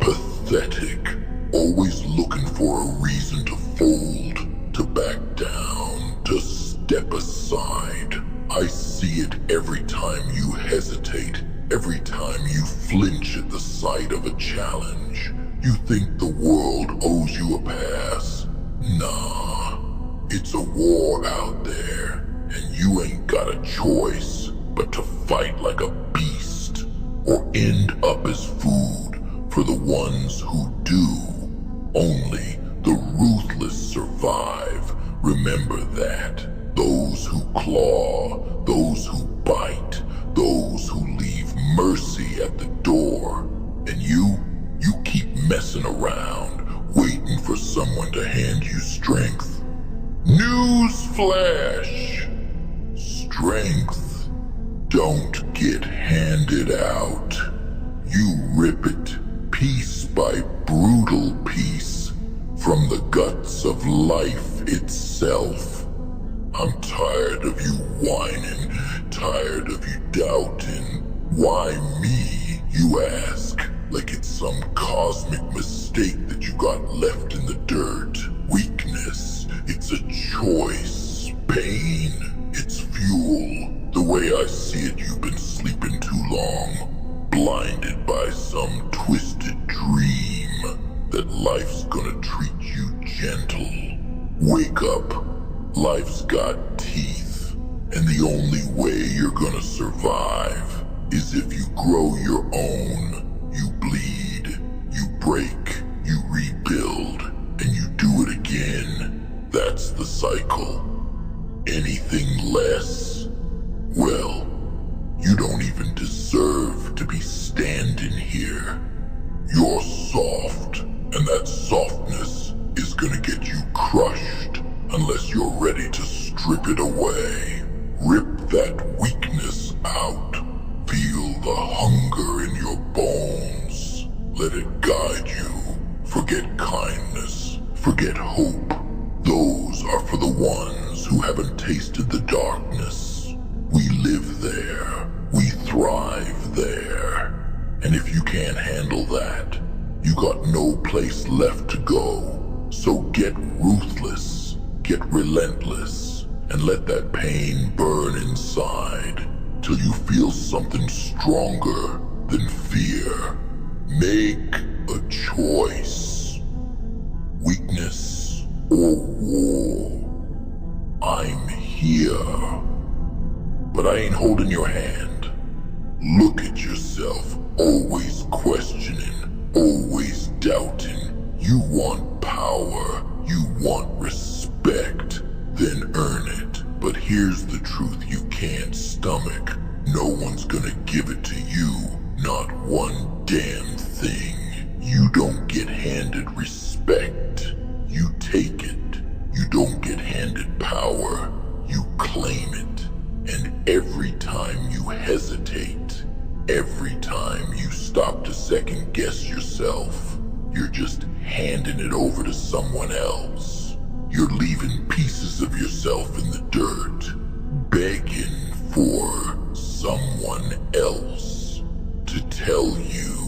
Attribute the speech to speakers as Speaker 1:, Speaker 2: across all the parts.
Speaker 1: Pathetic. Always looking for a reason to fold, to back down, to step aside. I see it every time you hesitate, every time you flinch at the sight of a challenge. You think the world owes you a pass? Nah, it's a war out there, and you ain't got a choice but to fight like a beast, or end up as food for the ones who do. Only the ruthless survive. Remember that. Those who claw, those who bite, those who leave mercy at the door. And you keep messing around, waiting for someone to hand you strength. News flash! Strength don't get handed out. You rip it piece by brutal piece from the guts of life itself. I'm tired of you whining, tired of you doubting. Why me, you ask, like it's some cosmic mistake that you got left in the dirt. Weakness, it's a choice. Pain, it's fuel. The way I see it, you've been sleeping too long, blinded by some twisted dream that life's gonna treat you gentle. Wake up. Life's got teeth, and the only way you're gonna survive is if you grow your own. You bleed, you break, you rebuild, and you do it again. That's the cycle. Anything less, well, you don't even deserve to be standing here. You're soft, and that softness is gonna get you crushed unless you're ready to strip it away. Rip that weakness out. Feel the hunger in your bones. Let it guide you. Forget kindness. Forget hope. Those are for the ones who haven't tasted the darkness. We live there. We thrive there. And if you can't handle that, you got no place left to go. So get ruthless. Get relentless, and let that pain burn inside till you feel something stronger than fear. Make a choice. Weakness or war. I'm here. But I ain't holding your hand. Look at yourself, always questioning, always doubting. You want power. You want respect, then earn it. But here's the truth you can't stomach. No one's gonna give it to you. Not one damn thing. You don't get handed respect. You take it. You don't get handed power. You claim it. And every time you hesitate, every time you stop to second guess yourself, you're just handing it over to someone else. You're leaving pieces of yourself in the dirt, begging for someone else to tell you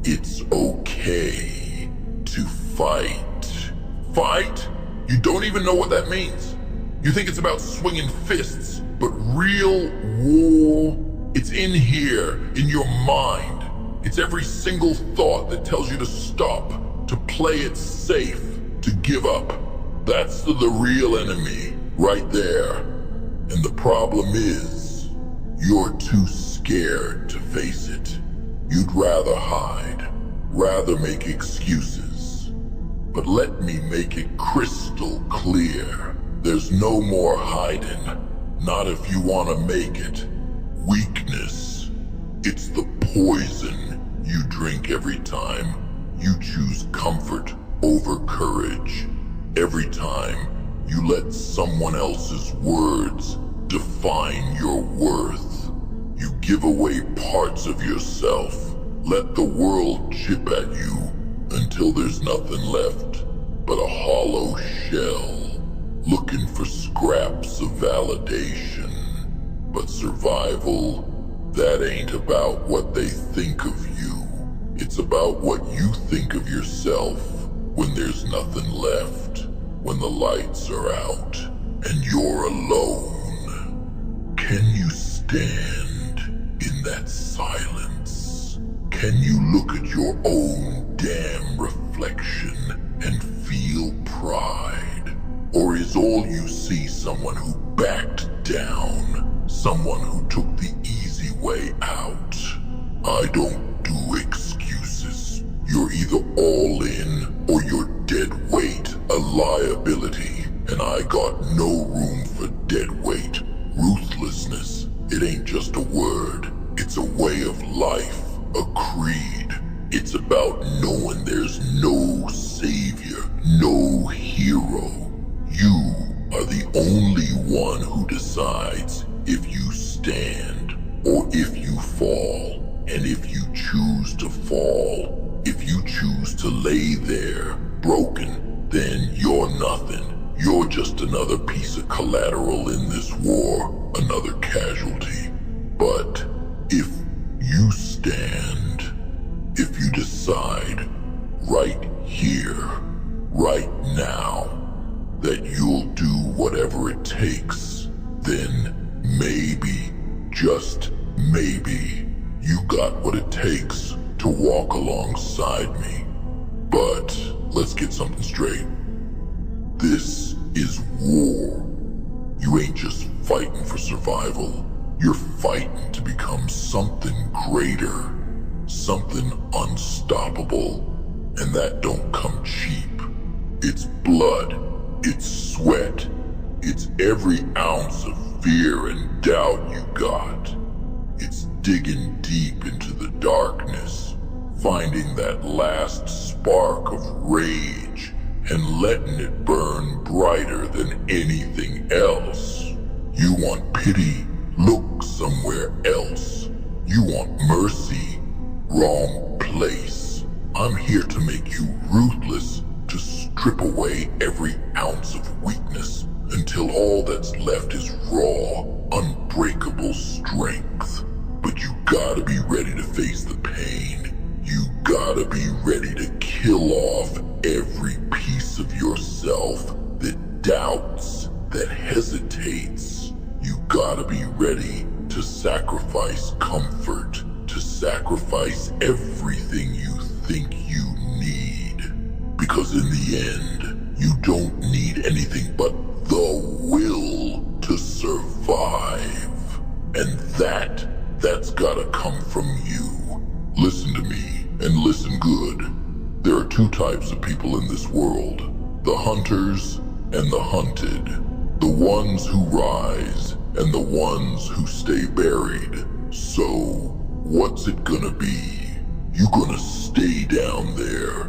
Speaker 1: it's okay to fight. Fight? You don't even know what that means. You think it's about swinging fists, but real war, it's in here, in your mind. It's every single thought that tells you to stop, to play it safe, to give up. That's the real enemy, right there. And the problem is, you're too scared to face it. You'd rather hide, rather make excuses. But let me make it crystal clear. There's no more hiding, not if you want to make it. Weakness, it's the poison you drink every time you choose comfort over courage. Every time you let someone else's words define your worth. You give away parts of yourself. Let the world chip at you until there's nothing left but a hollow shell, looking for scraps of validation. But survival, that ain't about what they think of you. It's about what you think of yourself when there's nothing left, when the lights are out, and you're alone. Can you stand in that silence? Can you look at your own damn reflection and feel pride? Or is all you see someone who backed down, someone who took the easy way out? I don't do excuses. You're either all in or you're dead weight, a liability, and I got no room for dead weight. Ruthlessness, it ain't just a word, it's a way of life, a creed. It's about knowing there's no savior, no hero. You are the only one who decides if you stand or if you fall. And if you choose to fall, if you choose to lay there, broken, then you're nothing. You're just another piece of collateral in this war, another casualty. But if you stand, if you decide right here, right now, that you'll do whatever it takes, then maybe, just maybe, you got what it takes to walk alongside me. But let's get something straight. This is war. You ain't just fighting for survival. You're fighting to become something greater, something unstoppable, and that don't come cheap. It's blood, it's sweat, it's every ounce of fear and doubt you got. It's digging deep into the darkness, finding that last spark of rage and letting it burn brighter than anything else. You want pity? Look somewhere else. You want mercy? Wrong place. I'm here to make you ruthless, to strip away every ounce of weakness until all that's left is raw, unbreakable strength. But you gotta be ready to face the pain. You gotta be ready to kill off every piece of yourself that doubts, that hesitates. You gotta be ready to sacrifice comfort, to sacrifice everything you think you need. Because in the end, you don't need anything but the will to survive. And that's gotta come from you. Listen to me, and listen good. There are two types of people in this world. The hunters and the hunted. The ones who rise and the ones who stay buried. So, what's it gonna be? You gonna stay down there,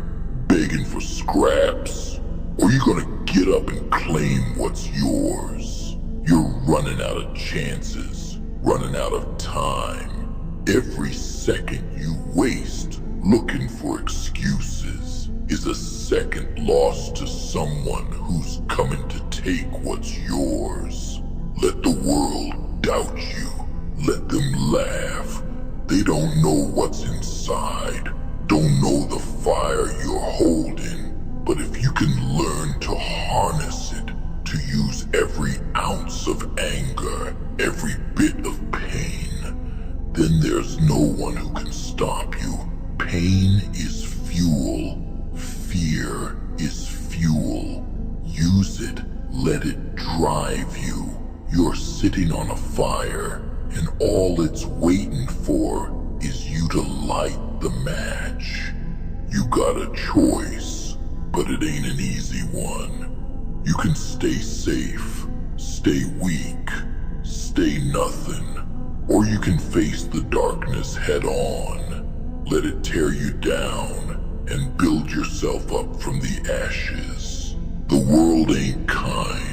Speaker 1: begging for scraps? Or you gonna get up and claim what's yours? You're running out of chances, running out of time. Every second you waste looking for excuses is a second lost to someone who's coming to take what's yours. Let the world doubt you. Let them laugh. They don't know what's inside, don't know the fire you're holding. But if you can learn to harness it, to use every ounce of anger, every bit of pain, then there's no one who can stop you. Pain is fuel. Fear is fuel. Use it. Let it drive you. You're sitting on a fire, and all it's waiting for is you to light the match. You got a choice, but it ain't an easy one. You can stay safe, stay weak, stay nothing, or you can face the darkness head on. Let it tear you down and build yourself up from the ashes. The world ain't kind.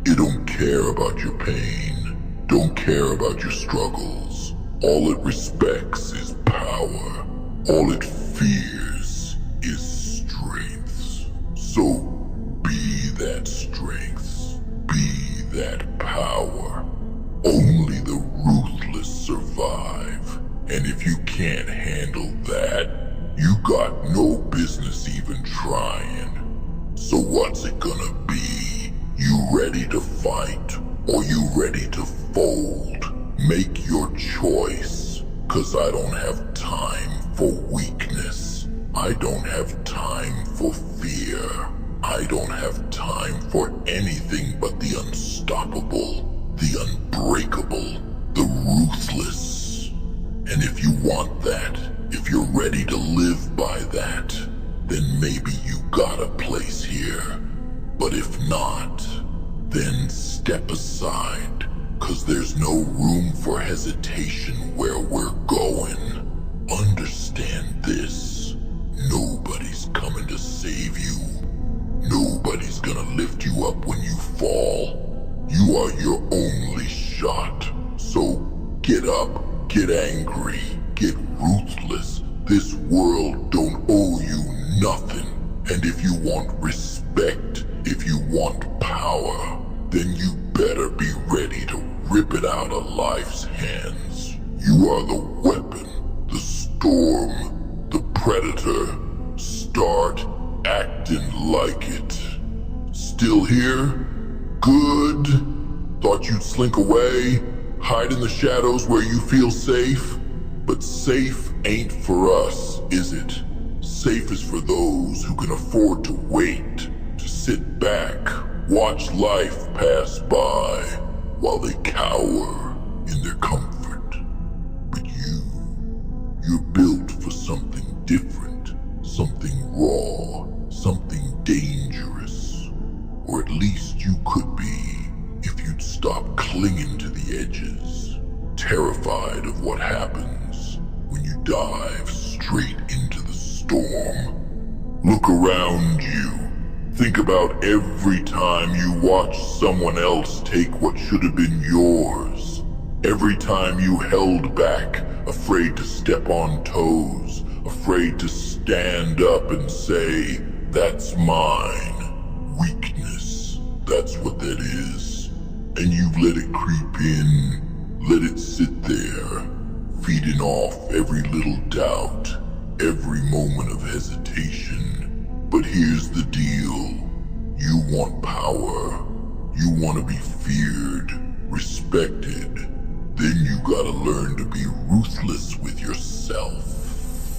Speaker 1: It don't care about your pain, don't care about your struggles. All it respects is power. All it fears is strength. So be that strength. Be that power. Only the ruthless survive. And if you can't handle that, got no business even trying. So what's it gonna be? You ready to fight, or you ready to fold? Make your choice, 'cause I don't have time for weakness. I don't have time for fear. I don't have time for anything but the unstoppable, the unbreakable, the ruthless. And if you want that, if you're ready to live by that, then maybe you got a place here. But if not, then step aside, 'cause there's no room for hesitation where we're going. Understand this, nobody's coming to save you. Nobody's gonna lift you up when you fall. You are your only shot. So get up, get angry, get ruthless. This world don't owe you nothing. And if you want respect, if you want power, then you better be ready to rip it out of life's hands. You are the weapon, the storm, the predator. Start acting like it. Still here? Good. Thought you'd slink away, hide in the shadows where you feel safe? But safe ain't for us, is it? Safe is for those who can afford to wait, to sit back, watch life pass by, while they cower in their comfort. But you're built for something different, something raw, something dangerous. Or at least you could be, if you'd stop clinging to the edges, terrified of what happens when you dive straight into the storm. Look around you. Think about every time you watch someone else take what should have been yours. Every time you held back, afraid to step on toes, afraid to stand up and say, "That's mine." Weakness, that's what that is. And you've let it creep in, let it sit there, feeding off every little doubt, every moment of hesitation. But here's the deal. You want power. You want to be feared, respected. Then you gotta learn to be ruthless with yourself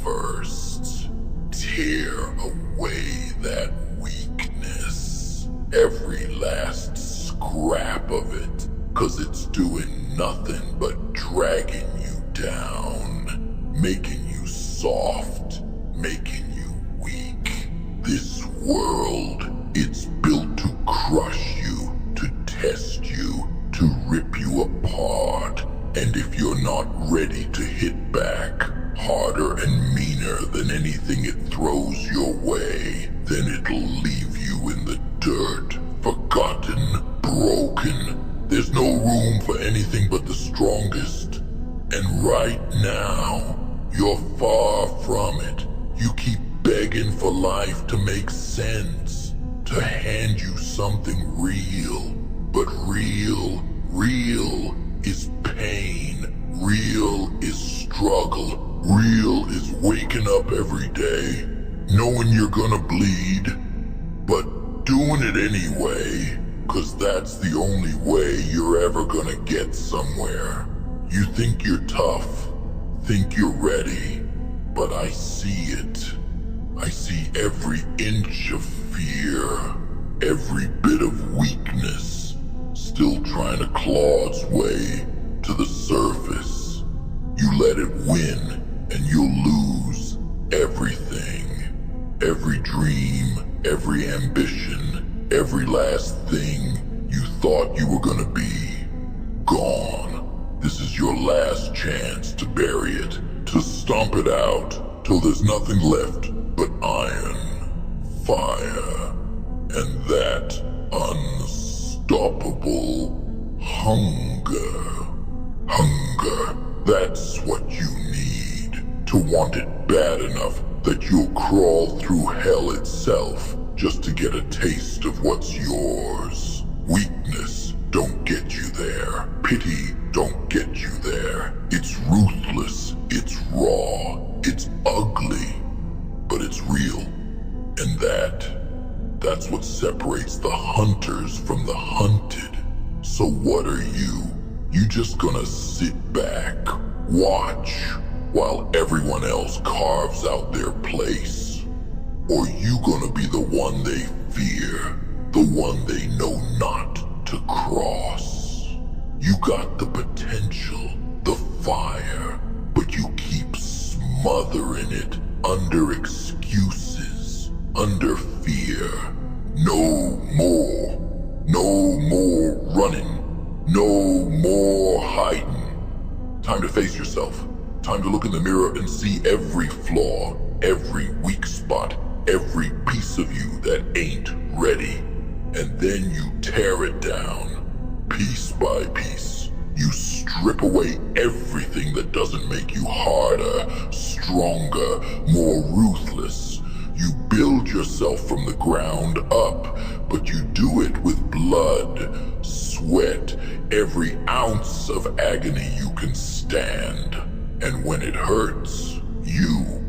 Speaker 1: first. Tear away that weakness. Every last scrap of it. 'Cause it's doing nothing but dragging you down. Making you soft. Making you weak. This world, it's built to crush you, to test you, to rip you apart. And if you're not ready to hit back, harder and meaner than anything it throws your way, then it'll leave you in the dirt, forgotten, broken. There's no room for anything but the strongest. And right now, you're far from it. You keep begging for life to make sense, to hand you something real. But real is pain. Real is struggle. Real is waking up every day, knowing you're gonna bleed, but doing it anyway, 'cause that's the only way you're ever gonna get somewhere. You think you're tough, think you're ready, but I see it. I see every inch of fear, every bit of weakness, still trying to claw its way to the surface. You let it win, and you'll lose everything. Every dream, every ambition, every last thing you thought you were gonna be. Gone. This is your last chance to bury it, to stomp it out, till there's nothing left but iron, fire, and that unstoppable hunger. Hunger, that's what you need. To want it bad enough that you'll crawl through hell itself just to get a taste of what's yours. Weakness don't get you there. Pity don't get you there. It's ruthless, it's raw, it's ugly, but So what are you? You just gonna sit back, watch, while everyone else carves out their place? Or you gonna be the one they fear, the one they know not to cross? You got the potential, the fire, but you keep smothering it under excuses, under fear. No more. No more running. No more hiding. Time to face yourself. Time to look in the mirror and see every flaw, every weak spot, every piece of you that ain't ready. And then you tear it down, piece by piece. You strip away everything that doesn't make you harder, stronger, more ruthless. You build yourself from the ground up, but you do it with blood, sweat, every ounce of agony you can stand. And when it hurts, you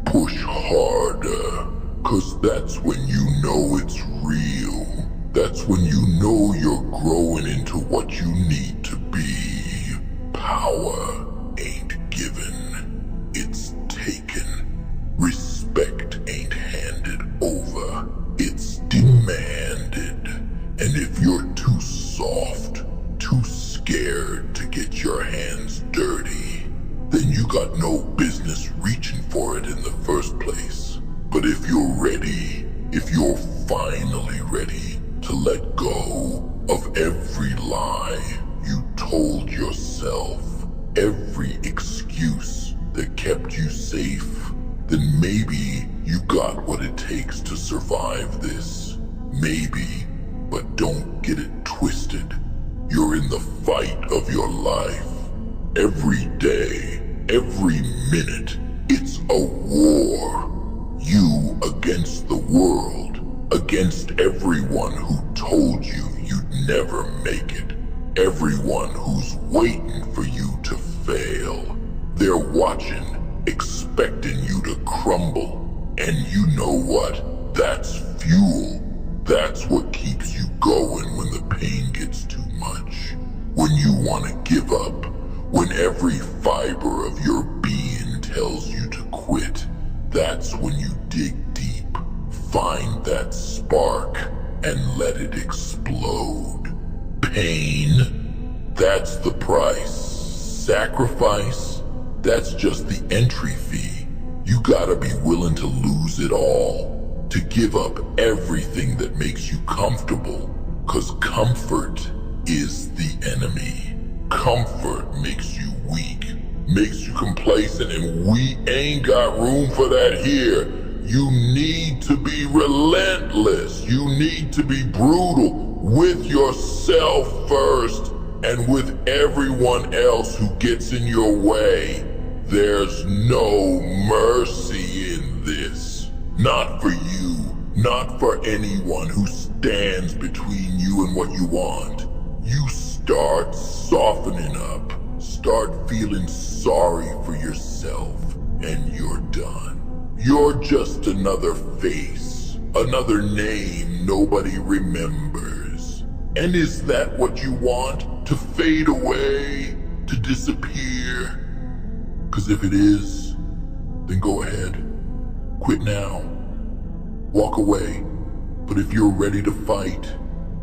Speaker 1: push harder, 'cause that's when you know it's real. That's when you know you're growing into what you need to be. Power ain't given, it's taken. Respect ain't handed over, it's demanded. And if you're too soft, too scared to get your hands dirty, then you got no business reaching for it in the first place. But if you're ready, if you're finally ready to let go of every lie you told yourself, every excuse that kept you safe, then maybe you got what it takes to survive this. Maybe, but don't get it twisted. You're in the fight of your life. Every day, every minute, it's a war. You against the world, against everyone who told you you'd never make it. Everyone who's waiting for you to fail. They're watching, expecting you to crumble. And you know what? That's fuel. That's what keeps you going when the pain gets too much. When you want to give up. When every fiber of your being tells you to quit. That's when you dig deep, find that spark, and let it explode. Pain, that's the price. Sacrifice, that's just the entry fee. You gotta be willing to lose it all, to give up everything that makes you comfortable, 'cause comfort is the enemy. Comfort makes you weak, makes you complacent, and we ain't got room for that here. You need to be relentless. You need to be brutal with yourself first and with everyone else who gets in your way. There's no mercy in this. Not for you, not for anyone who stands between you and what you want. You start softening up, start feeling sorry for yourself, and you're done. You're just another face, another name nobody remembers. And is that what you want? To fade away? To disappear? 'Cause if it is, then go ahead. Quit now. Walk away. But if you're ready to fight,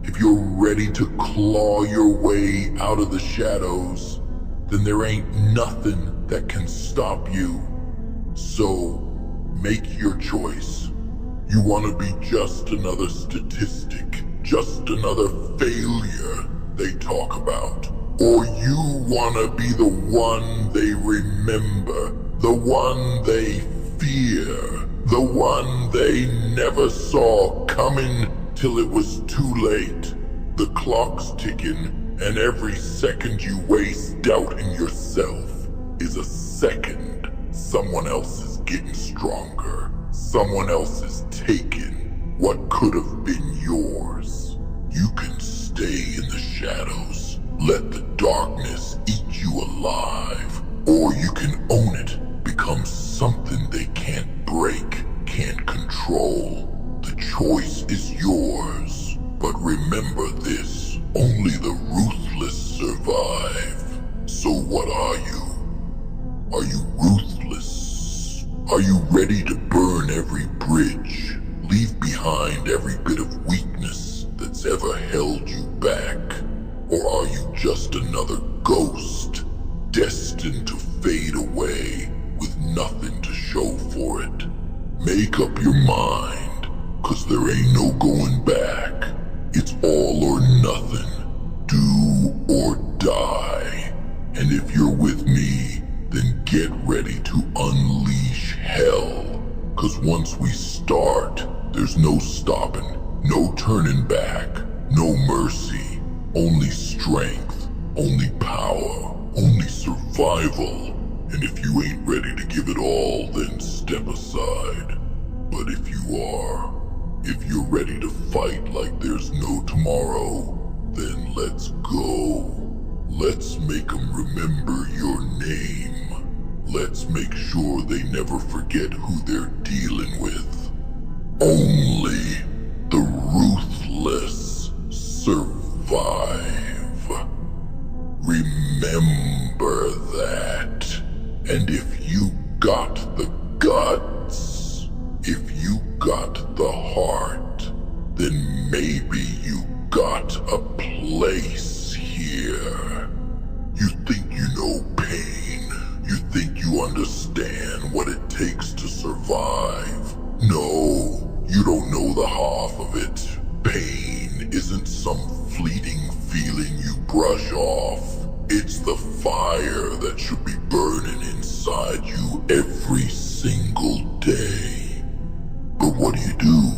Speaker 1: if you're ready to claw your way out of the shadows, then there ain't nothing that can stop you. So, make your choice. You want to be just another statistic, just another failure they talk about. Or you want to be the one they remember, the one they fear, the one they never saw coming till it was too late. The clock's ticking, and every second you waste doubting yourself is a second someone else is getting stronger. Someone else is taking what could have been yours. You can stay in the shadows, let the darkness eat you alive, or you can own it, become something they can't break, can't control. The choice is yours, but remember this, only the ruthless Or are you just another ghost, destined to fade away with nothing to show for it? Make up your mind, 'cause there ain't no going back. It's all or nothing. Do or die. And if you're with me, then get ready to unleash hell. 'Cause once we start, there's no stopping, no turning back, no mercy, only strength, only power, only survival. And if you ain't ready to give it all, then step aside. But if you are, if you're ready to fight like there's no tomorrow, then let's go. Let's make them remember your name. Let's make sure they never forget who they're dealing with. Only the ruthless survive. Remember that. And if you got the guts, if you got the heart, then maybe you got a place here. You think you know pain. You think you understand what it takes to survive. No, you don't know the half of it. Pain isn't some fleeting feeling you brush off. It's the fire that should be burning inside you every single day. But what do?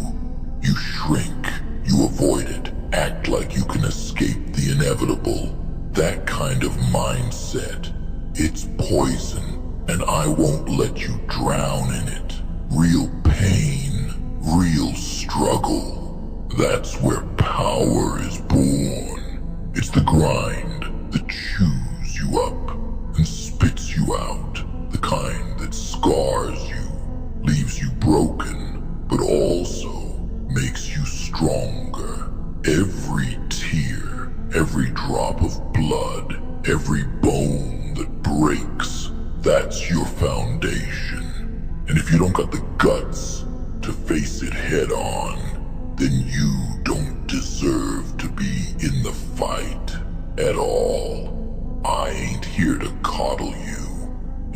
Speaker 1: You shrink. You avoid it. Act like you can escape the inevitable. That kind of mindset. It's poison, and I won't let you drown in it. Real pain, real struggle. That's where power is born. It's the grind that chews you up and spits you out. The kind that scars you, leaves you broken, but also makes you stronger. Every tear, every drop of blood, every bone that breaks, that's your foundation. And if you don't got the guts to face it head on, then you don't deserve to be in the fight at all. I ain't here to coddle you,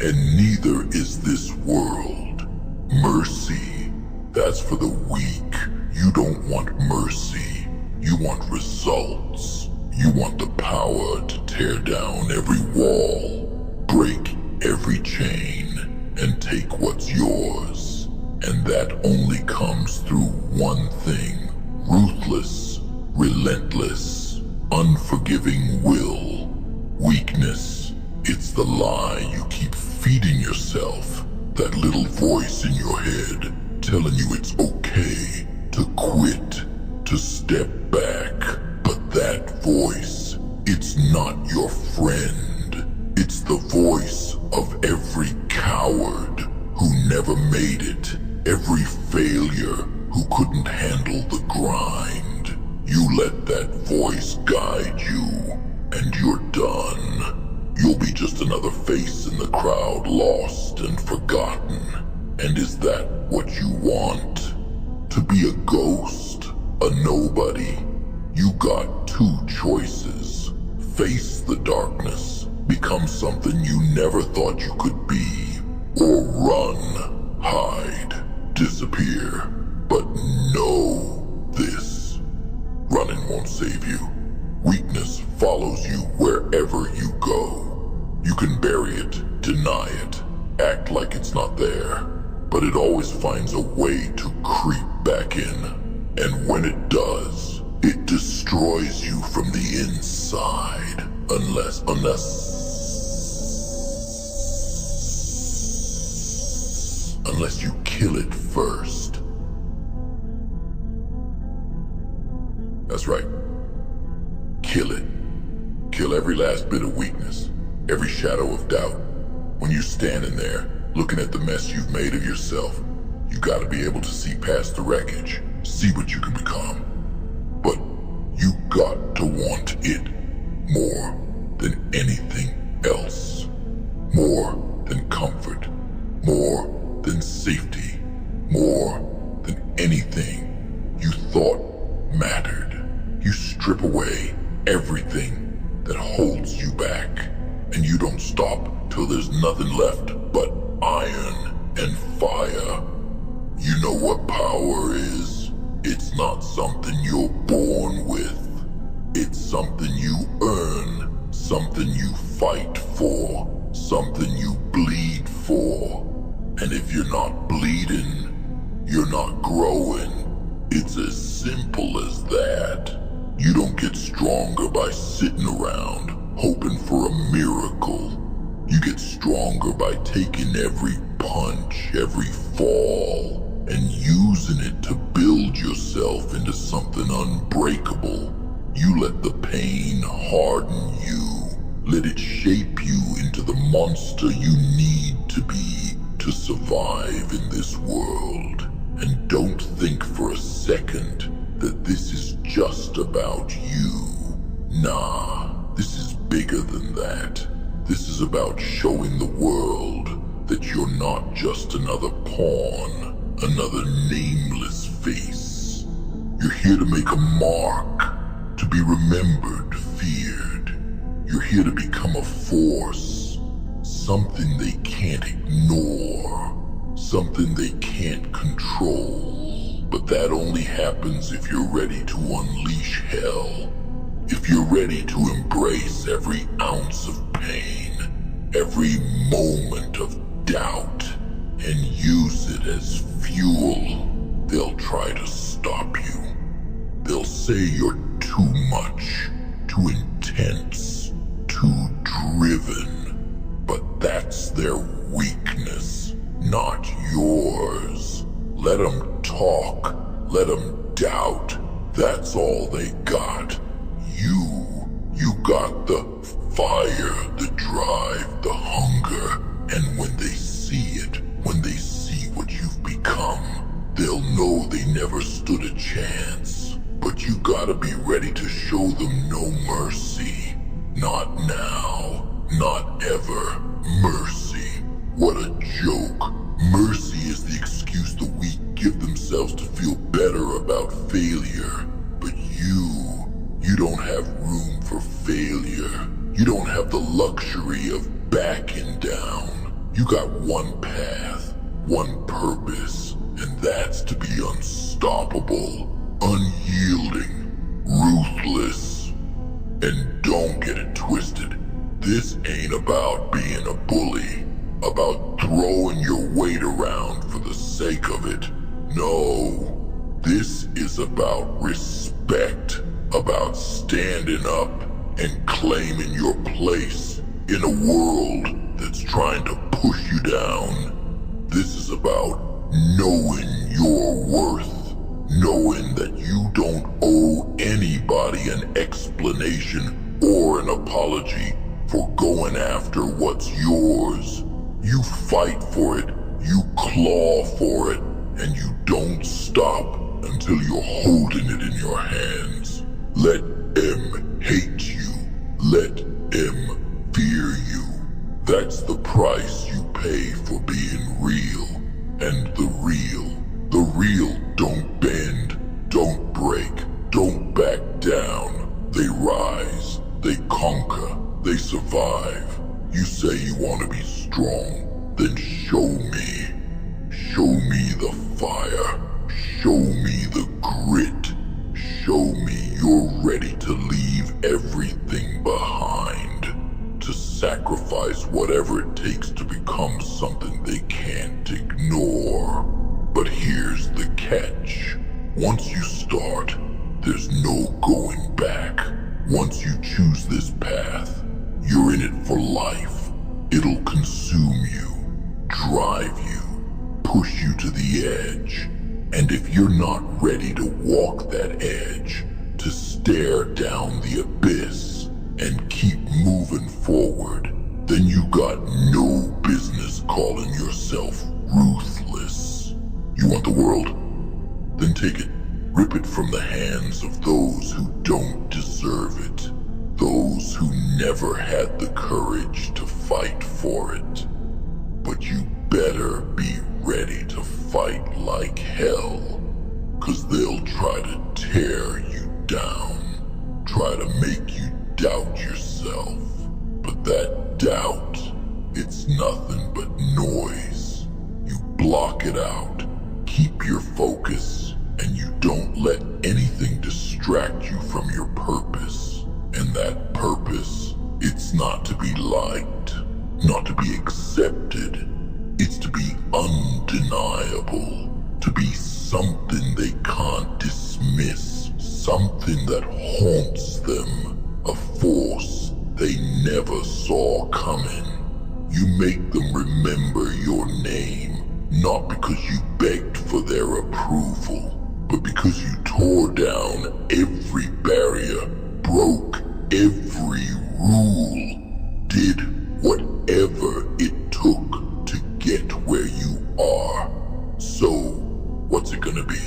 Speaker 1: and neither is this world. Mercy, that's for the weak. You don't want mercy. You want results. You want the power to tear down every wall, break every chain, and take what's yours. And that only comes through one thing: ruthless, relentless, unforgiving will. Weakness, it's the lie you keep feeding yourself. That little voice in your head telling you it's okay to quit, to step back. But that voice, it's not your friend. It's the voice of every coward who never made it. Every failure who couldn't handle the grind. You let that voice guide you, and you're done. You'll be just another face in the crowd, lost and forgotten. And is that what you want? To be a ghost? A nobody? You got two choices. Face the darkness, become something you never thought you could be, or run, hide, disappear. But know this: running won't save you. Weakness follows you wherever you go. You can bury it, deny it, act like it's not there, but it always finds a way to creep back in. And when it does, it destroys you from the inside. Unless you kill it first. That's right. Kill it. Kill every last bit of weakness, every shadow of doubt. When you're standing there, looking at the mess you've made of yourself, you gotta be able to see past the wreckage, see what you can become. But you got to want it more than anything else. More than comfort. More than safety. More than anything you thought mattered. You strip away everything that holds you back, and you don't stop till there's nothing left but iron and fire. You know what power is? It's not something you're born with. It's something you earn, something you fight for, something you bleed for. And if you're not bleeding, you're not growing. It's as simple as that. You don't get stronger by sitting around hoping for a miracle. You get stronger by taking every punch, every fall, and using it to build yourself into something unbreakable. You let the pain harden you. Let it shape you into the monster you need to be to survive in this world. And don't think for a second that this is just about you. Nah, this is bigger than that. This is about showing the world that you're not just another pawn, another nameless face. You're here to make a mark, to be remembered, feared. You're here to become a force, something they can't ignore, something they can't control. But that only happens if you're ready to unleash hell. If you're ready to embrace every ounce of pain, every moment of doubt, and use it as fuel. They'll try to stop you. They'll say you're too much, too intense, too driven. But that's their weakness, not yours. Let them talk, let them doubt. That's all they got. You got the fire, the drive, the hunger. And when they see it, when they see what you've become, they'll know they never stood a chance. But you gotta be ready to show them no mercy. Not now, not ever. Mercy. What a joke. Mercy is the excuse the weak give themselves to feel better about failure. But you don't have room for failure. You don't have the luxury of backing down. You got one path, one purpose, and that's to be unstoppable, unyielding, ruthless. And don't get it twisted. This ain't about being a bully, about throwing your weight around for the sake of it. No, this is about respect, about standing up and claiming your place in a world that's trying to push you down. This is about knowing your worth, knowing that you don't owe anybody an explanation or an apology for going after what's yours. You fight for it, you claw for it, and you don't stop until you're holding it in your hands. Let them hate you. Let them fear you. That's the price you pay for being real. And the real don't bend, don't break, don't back down. They rise, they conquer, they survive. You say you want to be strong, then show me. Show me the fire. Show me the grit. Show me you're ready to leave everything behind, to sacrifice whatever it takes to become something they can't ignore. But here's the catch. Once you start, there's no going back. Once you choose this path, you're in it for life. It'll consume you, drive you, push you to the edge. And if you're not ready to walk that edge, to stare down the abyss and keep moving forward, then you got no business calling yourself ruthless. You want the world? Then take it. Rip it from the hands of those who don't deserve it. Those who never had the courage to fight for it. But you better be ready to fight like hell. 'Cause they'll try to tear you down. Try to make you doubt yourself. yourself. But that doubt, it's nothing but noise. You block it out, keep your focus, and you don't let anything distract you from your purpose. And that purpose, it's not to be liked, not to be accepted. It's to be undeniable, to be something they can't dismiss, something that haunts them, a force they never saw coming. You make them remember your name, not because you begged for their approval, but because you tore down every barrier, broke every rule, did whatever it took to get where you are. So, what's it gonna be?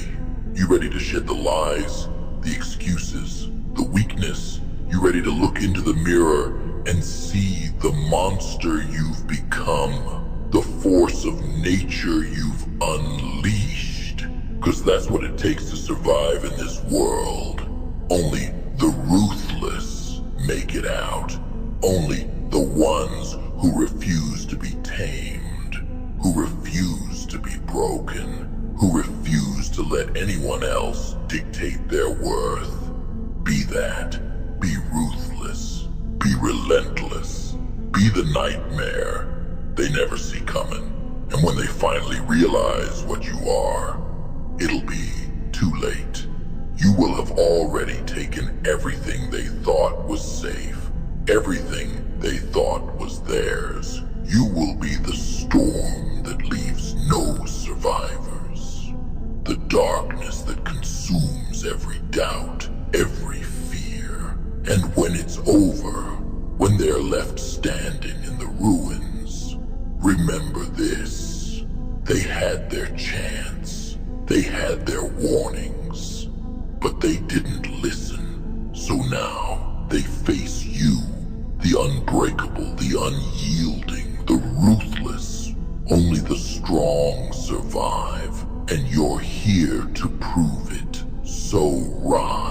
Speaker 1: You ready to shed the lies, the excuses, the weakness? You ready to look into the mirror and see the monster you've become, the force of nature you've unleashed? 'Cause that's what it takes to survive in this world. Only the ruthless make it out. Only the ones who refuse to be tamed, who refuse to be broken, who refuse to let anyone else dictate their worth. Be that. Be ruthless. Be relentless. Be the nightmare they never see coming. And when they finally realize what you are, it'll be too late. You will have already taken everything they thought was safe, everything they thought was theirs. You will be the storm that leaves no survivors. The darkness that consumes every doubt, every fear. And when it's over, when they're left standing in the ruins, remember this. They had their chance. They had their warnings. But they didn't listen. So now they face you, the unbreakable, the unyielding, the ruthless. Only the strong survive, and you're here to prove it. So rise.